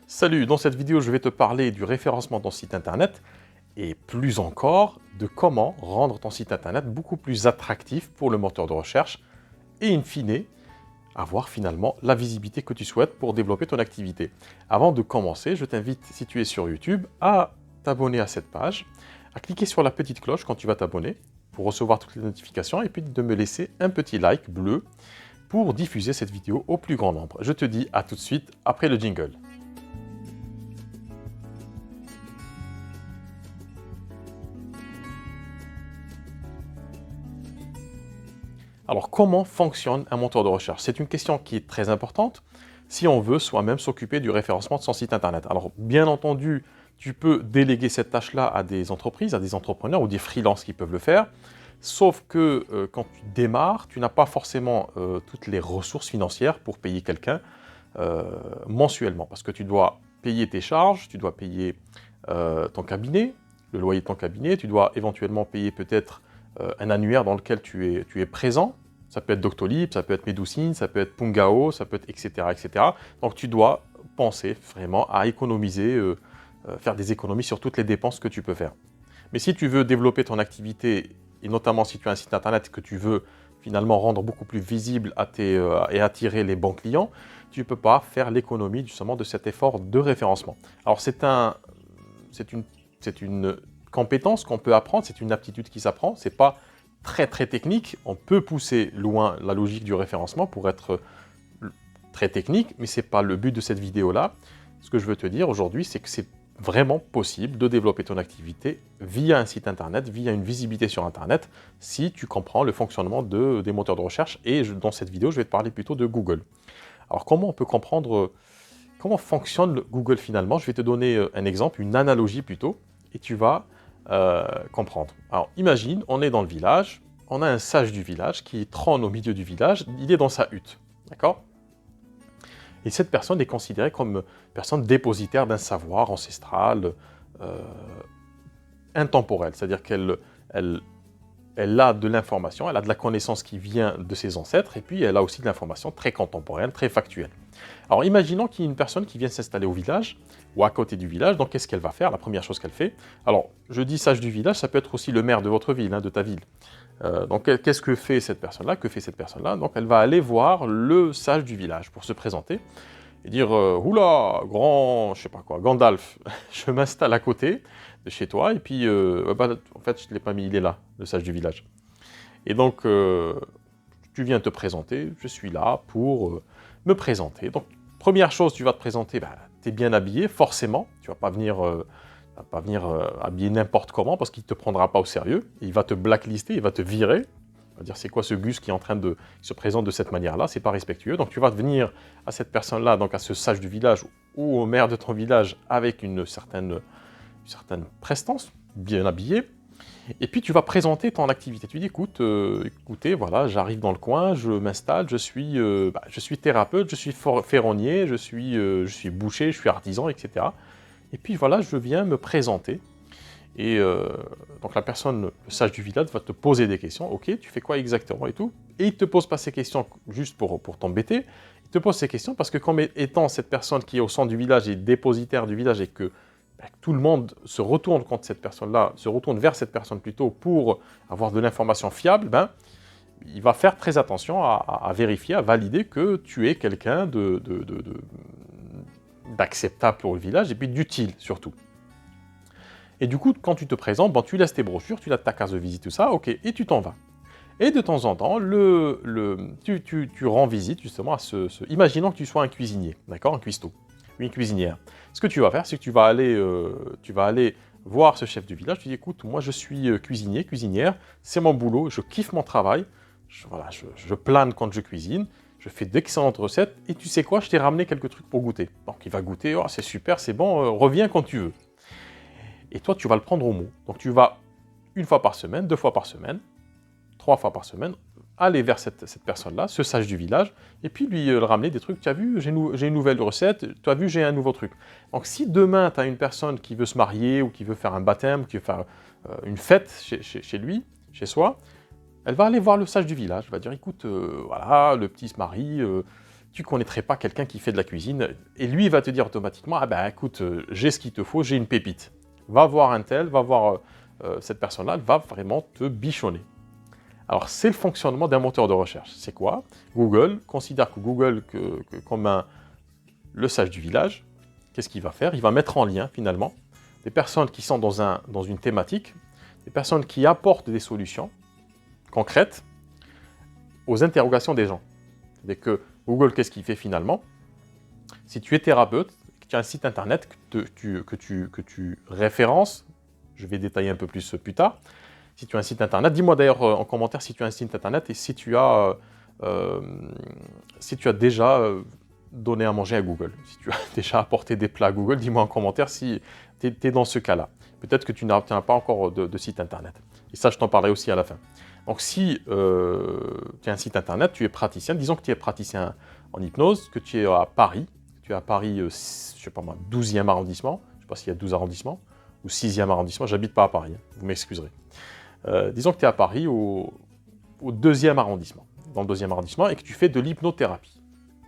Salut, dans cette vidéo, je vais te parler du référencement de ton site internet et plus encore de comment rendre ton site internet beaucoup plus attractif pour le moteur de recherche et in fine, avoir finalement la visibilité que tu souhaites pour développer ton activité. Avant de commencer, je t'invite, si tu es sur YouTube, à t'abonner à cette page, à cliquer sur la petite cloche quand tu vas t'abonner pour recevoir toutes les notifications et puis de me laisser un petit like bleu pour diffuser cette vidéo au plus grand nombre. Je te dis à tout de suite après le jingle. Alors, comment fonctionne un moteur de recherche? C'est une question qui est très importante si on veut soi-même s'occuper du référencement de son site internet. Alors, bien entendu, tu peux déléguer cette tâche-là à des entreprises, à des entrepreneurs ou des freelances qui peuvent le faire. Sauf que quand tu démarres, tu n'as pas forcément toutes les ressources financières pour payer quelqu'un mensuellement. Parce que tu dois payer tes charges, tu dois payer ton cabinet, le loyer de ton cabinet, tu dois éventuellement payer peut-être un annuaire dans lequel tu es présent. Ça peut être Doctolib, ça peut être Medusine, ça peut être Pungao, ça peut être etc., etc. Donc tu dois penser vraiment à économiser, faire des économies sur toutes les dépenses que tu peux faire. Mais si tu veux développer ton activité, et notamment si tu as un site internet que tu veux finalement rendre beaucoup plus visible et attirer les bons clients, tu ne peux pas faire l'économie justement de cet effort de référencement. Alors c'est une compétence qu'on peut apprendre, c'est une aptitude qui s'apprend, c'est pas très technique, on peut pousser loin la logique du référencement pour être très technique, mais c'est pas le but de cette vidéo-là. Ce que je veux te dire aujourd'hui, c'est que c'est vraiment possible de développer ton activité via un site internet, via une visibilité sur internet, si tu comprends le fonctionnement des moteurs de recherche, et dans cette vidéo, je vais te parler plutôt de Google. Alors comment on peut comprendre comment fonctionne Google finalement? Je vais te donner un exemple, une analogie plutôt, et tu vas comprendre. Alors imagine, on est dans le village, on a un sage du village qui trône au milieu du village, il est dans sa hutte, d'accord? Et cette personne est considérée comme personne dépositaire d'un savoir ancestral intemporel, c'est-à-dire elle a de l'information, elle a de la connaissance qui vient de ses ancêtres, et puis elle a aussi de l'information très contemporaine, très factuelle. Alors imaginons qu'il y ait une personne qui vient s'installer au village, ou à côté du village, donc qu'est-ce qu'elle va faire? La première chose qu'elle fait, alors je dis sage du village, ça peut être aussi le maire de votre ville, de ta ville. Donc qu'est-ce que fait cette personne-là? Que fait cette personne-là? Donc elle va aller voir le sage du village pour se présenter, et dire oula, grand, je sais pas quoi, Gandalf, je m'installe à côté de chez toi, et puis en fait je ne l'ai pas mis, il est là, le sage du village. Et donc tu viens te présenter, je suis là pour me présenter. Donc première chose, tu vas te présenter, tu es bien habillé, forcément, tu ne vas pas venir habillé n'importe comment parce qu'il ne te prendra pas au sérieux, il va te blacklister, il va te virer. On va dire, c'est quoi ce Gus qui est en train de se présente de cette manière-là, c'est pas respectueux. Donc tu vas venir à cette personne-là, donc à ce sage du village ou au maire de ton village avec une certaine prestance, bien habillé. Et puis tu vas présenter ton activité. Tu dis, écoutez, voilà, j'arrive dans le coin, je m'installe, je suis thérapeute, je suis ferronnier, je suis boucher, je suis artisan, etc. Et puis voilà, je viens me présenter. Et donc la personne, le sage du village, va te poser des questions. Ok, tu fais quoi exactement et tout. Et il ne te pose pas ces questions juste pour t'embêter. Il te pose ces questions parce que comme étant cette personne qui est au centre du village et dépositaire du village et que tout le monde se retourne contre cette personne-là, se retourne vers cette personne plutôt pour avoir de l'information fiable, il va faire très attention à vérifier, à valider que tu es quelqu'un d'acceptable pour le village et puis d'utile surtout. Et du coup, quand tu te présentes, tu laisses tes brochures, tu laisses ta carte de visite, tout ça, ok, et tu t'en vas. Et de temps en temps, tu rends visite justement à imaginons que tu sois un cuisinier, d'accord, un cuistot, une cuisinière. Ce que tu vas faire, c'est que tu vas aller voir ce chef du village, tu dis, écoute, moi je suis cuisinier, cuisinière, c'est mon boulot, je kiffe mon travail, je plane quand je cuisine, je fais d'excellentes recettes, et tu sais quoi, je t'ai ramené quelques trucs pour goûter. Donc il va goûter, oh c'est super, c'est bon, reviens quand tu veux. Et toi, tu vas le prendre au mot. Donc tu vas, une fois par semaine, 2 fois par semaine, 3 fois par semaine, aller vers cette personne-là, ce sage du village, et puis lui ramener des trucs. Tu as vu, j'ai une nouvelle recette, tu as vu, j'ai un nouveau truc. Donc si demain, tu as une personne qui veut se marier, ou qui veut faire un baptême, qui veut faire une fête chez lui, chez soi, elle va aller voir le sage du village, elle va dire, écoute, voilà, le petit se marie, tu ne connaîtrais pas quelqu'un qui fait de la cuisine. Et lui, il va te dire automatiquement, ah ben écoute, j'ai ce qu'il te faut, j'ai une pépite. Va voir un tel, va voir cette personne-là, elle va vraiment te bichonner. Alors, c'est le fonctionnement d'un moteur de recherche. C'est quoi? Google considère que Google comme le sage du village. Qu'est-ce qu'il va faire? Il va mettre en lien, finalement, des personnes qui sont dans une thématique, des personnes qui apportent des solutions concrètes aux interrogations des gens. C'est que Google, qu'est-ce qu'il fait finalement? Si tu es thérapeute, que tu as un site internet que tu références, je vais détailler un peu plus tard. Si tu as un site internet, dis-moi d'ailleurs en commentaire si tu as un site internet et si tu as déjà donné à manger à Google. Si tu as déjà apporté des plats à Google, dis-moi en commentaire si tu es dans ce cas-là. Peut-être que tu n'as pas encore de site internet. Et ça, je t'en parlerai aussi à la fin. Donc si tu as un site internet, tu es praticien, disons que tu es praticien en hypnose, que tu es à Paris, je sais pas moi, 12e arrondissement, je ne sais pas s'il y a 12 arrondissements, ou 6e arrondissement, j'habite pas à Paris, vous m'excuserez. Disons que tu es à Paris au 2e arrondissement, dans le 2e arrondissement, et que tu fais de l'hypnothérapie.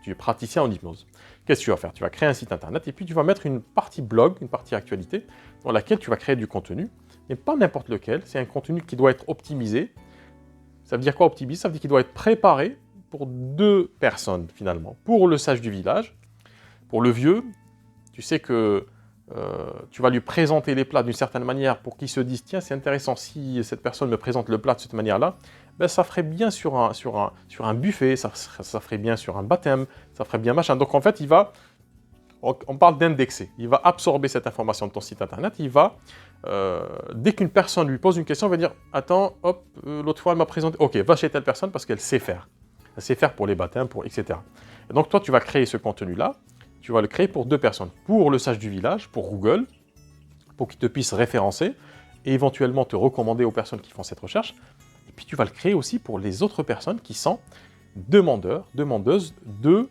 Tu es praticien en hypnose. Qu'est-ce que tu vas faire? Tu vas créer un site internet et puis tu vas mettre une partie blog, une partie actualité, dans laquelle tu vas créer du contenu, mais pas n'importe lequel, c'est un contenu qui doit être optimisé. Ça veut dire quoi optimiser? Ça veut dire qu'il doit être préparé pour 2 personnes finalement. Pour le sage du village, pour le vieux, tu sais que tu vas lui présenter les plats d'une certaine manière pour qu'il se dise « Tiens, c'est intéressant, si cette personne me présente le plat de cette manière-là, ben, ça ferait bien sur un buffet, ça ferait bien sur un baptême, ça ferait bien machin. » Donc en fait, on parle d'indexer. Il va absorber cette information de ton site internet, il va, dès qu'une personne lui pose une question, il va dire « Attends, hop, l'autre fois elle m'a présenté, ok, va chez telle personne parce qu'elle sait faire. Elle sait faire pour les baptêmes, etc. » Et donc toi, tu vas créer ce contenu-là, tu vas le créer pour 2 personnes. Pour le sage du village, pour Google, pour qu'il te puisse référencer et éventuellement te recommander aux personnes qui font cette recherche. Et puis tu vas le créer aussi pour les autres personnes qui sont demandeurs, demandeuses de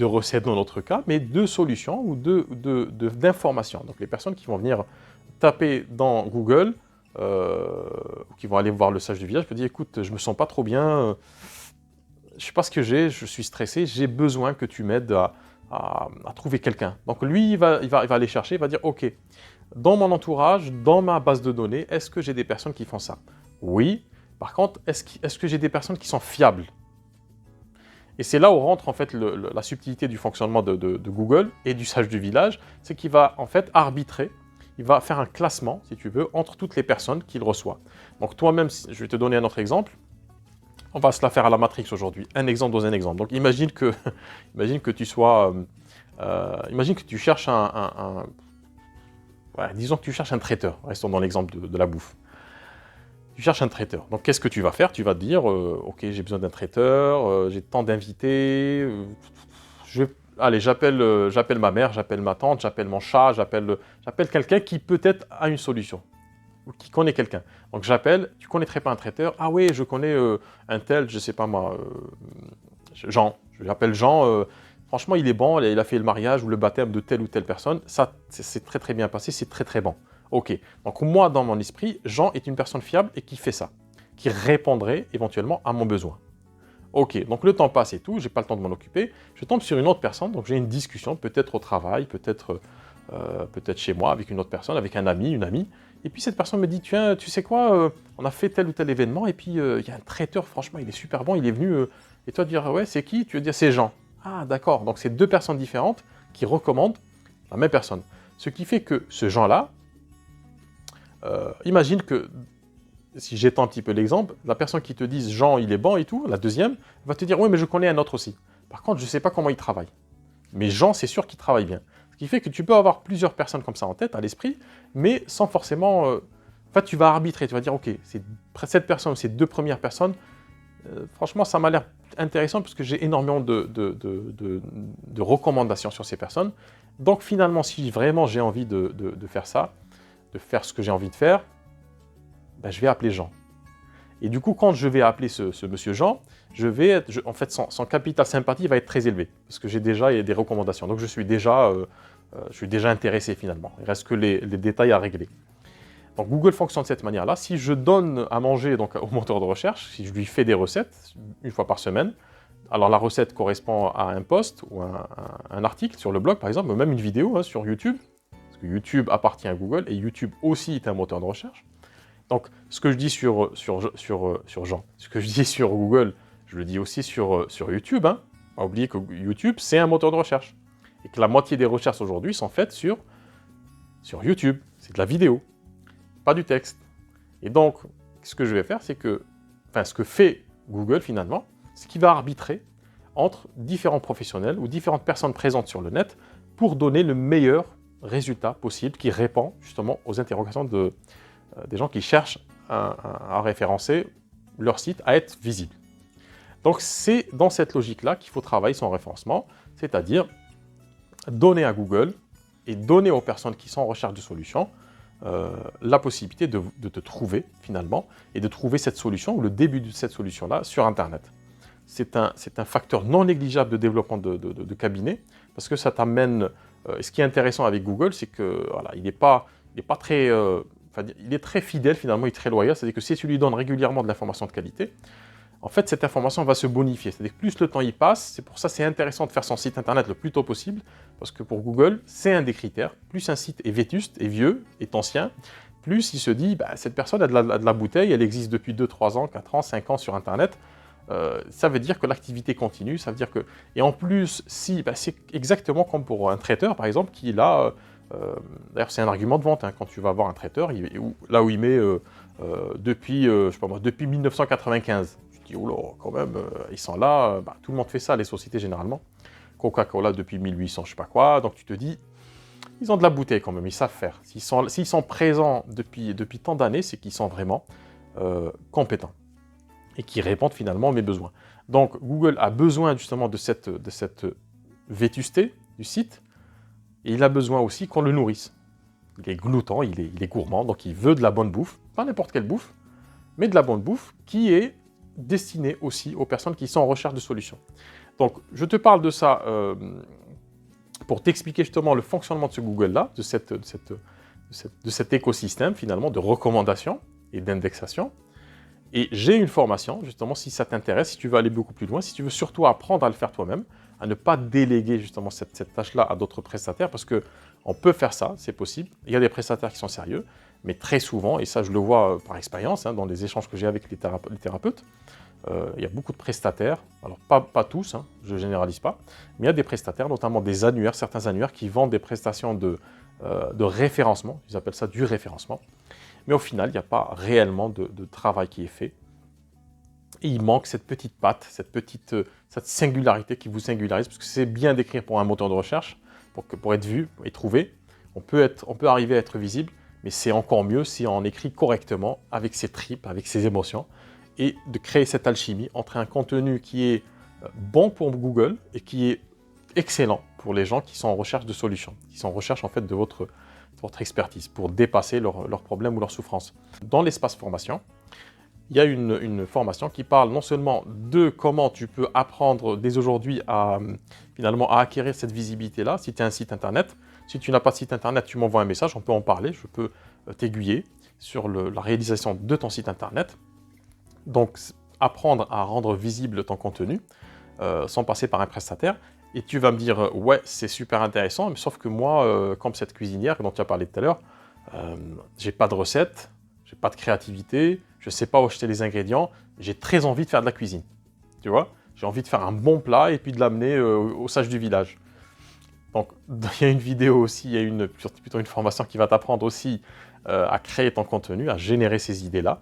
recettes dans notre cas, mais de solutions ou d'informations. Donc les personnes qui vont venir taper dans Google, ou qui vont aller voir le sage du village, peuvent dire écoute, je me sens pas trop bien, je sais pas ce que j'ai, je suis stressé, j'ai besoin que tu m'aides à trouver quelqu'un. Donc lui, il va aller chercher, il va dire ok, dans mon entourage, dans ma base de données, est-ce que j'ai des personnes qui font ça? Oui. Par contre, est-ce que j'ai des personnes qui sont fiables? Et c'est là où rentre en fait la subtilité du fonctionnement de Google et du sage du village, c'est qu'il va en fait arbitrer, il va faire un classement, si tu veux, entre toutes les personnes qu'il reçoit. Donc toi-même, je vais te donner un autre exemple. On va se la faire à la Matrix aujourd'hui, un exemple dans un exemple. Donc imagine que tu sois, imagine que tu cherches disons que tu cherches un traiteur, restons dans l'exemple de la bouffe. Tu cherches un traiteur. Donc, qu'est-ce que tu vas faire? Tu vas te dire, ok, j'ai besoin d'un traiteur, j'ai tant d'invités, allez, j'appelle ma mère, j'appelle ma tante, j'appelle mon chat, j'appelle quelqu'un qui peut-être a une solution, ou qui connaît quelqu'un. Donc, j'appelle, tu ne connaîtrais pas un traiteur? Ah oui, je connais un tel, je ne sais pas moi, Jean. J'appelle Jean, franchement, il est bon, il a fait le mariage ou le baptême de telle ou telle personne, ça, c'est très très bien passé, c'est très très bon. Ok, donc moi, dans mon esprit, Jean est une personne fiable et qui fait ça, qui répondrait éventuellement à mon besoin. Ok, donc le temps passe et tout, j'ai pas le temps de m'en occuper, je tombe sur une autre personne, donc j'ai une discussion, peut-être au travail, peut-être chez moi, avec une autre personne, avec un ami, une amie, et puis cette personne me dit, tiens, tu sais quoi, on a fait tel ou tel événement, et puis il y a un traiteur, franchement, il est super bon, il est venu, et toi, tu vas dire, ouais, c'est qui? Tu vas dire, c'est Jean. Ah, d'accord, donc c'est 2 personnes différentes qui recommandent la même personne. Ce qui fait que ce Jean-là, imagine que, si j'étends un petit peu l'exemple, la personne qui te dit Jean, il est bon et tout, la deuxième, va te dire oui, mais je connais un autre aussi. Par contre, je ne sais pas comment il travaille. Mais Jean, c'est sûr qu'il travaille bien. Ce qui fait que tu peux avoir plusieurs personnes comme ça en tête, à l'esprit, mais sans forcément. En fait, tu vas arbitrer, tu vas dire ok, cette personne, ces 2 premières personnes, franchement, ça m'a l'air intéressant parce que j'ai énormément de recommandations sur ces personnes. Donc finalement, si vraiment j'ai envie de faire ça, de faire ce que j'ai envie de faire, ben, je vais appeler Jean. Et du coup, quand je vais appeler ce monsieur Jean, en fait, son capital sympathie va être très élevé, parce que j'ai déjà des recommandations. Donc je suis déjà intéressé finalement. Il ne reste que les détails à régler. Donc Google fonctionne de cette manière-là. Si je donne à manger donc, au moteur de recherche, si je lui fais des recettes, une fois par semaine, Alors la recette correspond à un post ou un article sur le blog par exemple, ou même une vidéo hein, sur YouTube, parce que YouTube appartient à Google et YouTube aussi est un moteur de recherche. Donc ce que je dis sur Jean, ce que je dis sur Google, je le dis aussi sur YouTube. Hein. Pas oublier que YouTube c'est un moteur de recherche et que la moitié des recherches aujourd'hui sont faites sur YouTube. C'est de la vidéo, pas du texte. Et donc ce que je vais faire, c'est que, enfin ce que fait Google finalement, c'est qu'il va arbitrer entre différents professionnels ou différentes personnes présentes sur le net pour donner le meilleur résultat possible qui répond justement aux interrogations des gens qui cherchent à référencer leur site, à être visible. Donc c'est dans cette logique-là qu'il faut travailler son référencement, c'est-à-dire donner à Google et donner aux personnes qui sont en recherche de solutions la possibilité de te trouver finalement et de trouver cette solution ou le début de cette solution-là sur Internet. C'est un facteur non négligeable de développement de cabinet parce que ça t'amène... ce qui est intéressant avec Google, c'est que voilà, il est très fidèle finalement, il est très loyal, c'est-à-dire que si tu lui donnes régulièrement de l'information de qualité, en fait cette information va se bonifier, c'est-à-dire que plus le temps y passe, c'est pour ça que c'est intéressant de faire son site internet le plus tôt possible, parce que pour Google, c'est un des critères, plus un site est vétuste, est vieux, est ancien, plus il se dit, bah, cette personne a de la bouteille, elle existe depuis 2, 3 ans, 4 ans, 5 ans sur internet, ça veut dire que l'activité continue, ça veut dire que... Et en plus, bah, c'est exactement comme pour un traiteur, par exemple, qui là... d'ailleurs, c'est un argument de vente, hein, quand tu vas voir un traiteur, là où il met depuis 1995. Je dis, oh là, quand même, ils sont là, bah, tout le monde fait ça, les sociétés généralement. Coca-Cola depuis 1800, je sais pas quoi, donc tu te dis, ils ont de la bouteille quand même, ils savent faire. S'ils sont présents depuis tant d'années, c'est qu'ils sont vraiment compétents et qui répondent finalement à mes besoins. Donc Google a besoin justement de cette vétusté du site, et il a besoin aussi qu'on le nourrisse. Il est glouton, il est gourmand, donc il veut de la bonne bouffe, pas n'importe quelle bouffe, mais de la bonne bouffe qui est destinée aussi aux personnes qui sont en recherche de solutions. Donc je te parle de ça pour t'expliquer justement le fonctionnement de ce Google-là, de cet écosystème finalement de recommandation et d'indexation. Et j'ai une formation, justement, si ça t'intéresse, si tu veux aller beaucoup plus loin, si tu veux surtout apprendre à le faire toi-même, à ne pas déléguer justement cette tâche-là à d'autres prestataires, parce qu'on peut faire ça, c'est possible. Il y a des prestataires qui sont sérieux, mais très souvent, et ça je le vois par expérience, hein, dans les échanges que j'ai avec les thérapeutes, il y a beaucoup de prestataires, alors pas tous, hein, je ne généralise pas, mais il y a des prestataires, notamment des annuaires, certains annuaires qui vendent des prestations de référencement, ils appellent ça du référencement. Mais au final, il n'y a pas réellement de travail qui est fait. Et il manque cette petite patte, cette singularité qui vous singularise, parce que c'est bien d'écrire pour un moteur de recherche, pour être vu et trouvé. On peut arriver à être visible, mais c'est encore mieux si on écrit correctement, avec ses tripes, avec ses émotions, et de créer cette alchimie entre un contenu qui est bon pour Google et qui est excellent pour les gens qui sont en recherche de solutions, qui sont en recherche en fait de votre expertise pour dépasser leurs problèmes ou leurs souffrances. Dans l'espace formation, il y a une formation qui parle non seulement de comment tu peux apprendre dès aujourd'hui finalement à acquérir cette visibilité-là, si tu as un site internet. Si tu n'as pas de site internet, tu m'envoies un message, on peut en parler, je peux t'aiguiller sur la réalisation de ton site internet. Donc, apprendre à rendre visible ton contenu sans passer par un prestataire. Et tu vas me dire, ouais, c'est super intéressant, mais sauf que moi, comme cette cuisinière dont tu as parlé tout à l'heure, j'ai pas de recette, j'ai pas de créativité, je sais pas où acheter les ingrédients, j'ai très envie de faire de la cuisine. Tu vois, j'ai envie de faire un bon plat et puis de l'amener au sage du village. Donc, il y a une vidéo aussi, il y a plutôt une formation qui va t'apprendre aussi à créer ton contenu, à générer ces idées-là.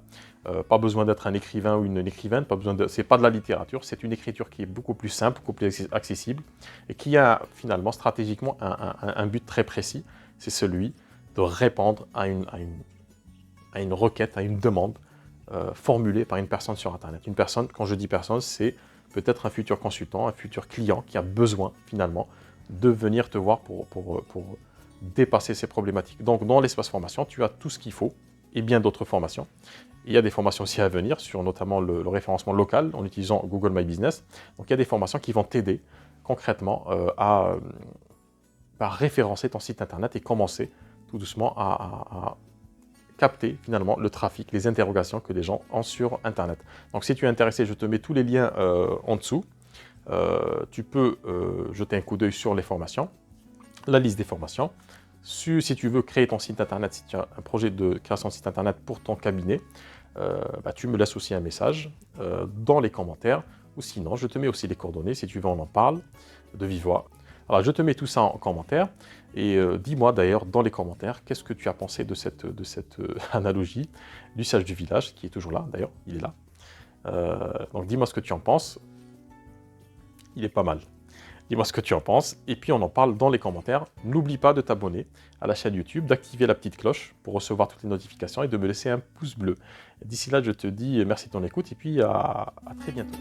Pas besoin d'être un écrivain ou une écrivaine, c'est pas de la littérature, c'est une écriture qui est beaucoup plus simple, beaucoup plus accessible et qui a finalement stratégiquement un but très précis, c'est celui de répondre à une requête, à une demande formulée par une personne sur Internet. Une personne, quand je dis personne, c'est peut-être un futur consultant, un futur client qui a besoin finalement de venir te voir pour dépasser ces problématiques. Donc dans l'espace formation, tu as tout ce qu'il faut et bien d'autres formations. Il y a des formations aussi à venir sur notamment le référencement local en utilisant Google My Business. Donc il y a des formations qui vont t'aider concrètement à référencer ton site internet et commencer tout doucement à capter finalement le trafic, les interrogations que les gens ont sur internet. Donc si tu es intéressé, je te mets tous les liens en dessous. tu peux jeter un coup d'œil sur les formations, la liste des formations. Si tu veux créer ton site internet, si tu as un projet de création de site internet pour ton cabinet, tu me laisses aussi un message dans les commentaires, ou sinon je te mets aussi les coordonnées, si tu veux on en parle de vive voix. Alors je te mets tout ça en commentaire, et dis-moi d'ailleurs dans les commentaires qu'est-ce que tu as pensé de cette analogie du sage du village, qui est toujours là d'ailleurs, il est là. Donc dis-moi ce que tu en penses, il est pas mal. Dis-moi ce que tu en penses, et puis on en parle dans les commentaires. N'oublie pas de t'abonner à la chaîne YouTube, d'activer la petite cloche pour recevoir toutes les notifications et de me laisser un pouce bleu. D'ici là, je te dis merci de ton écoute, et puis à très bientôt.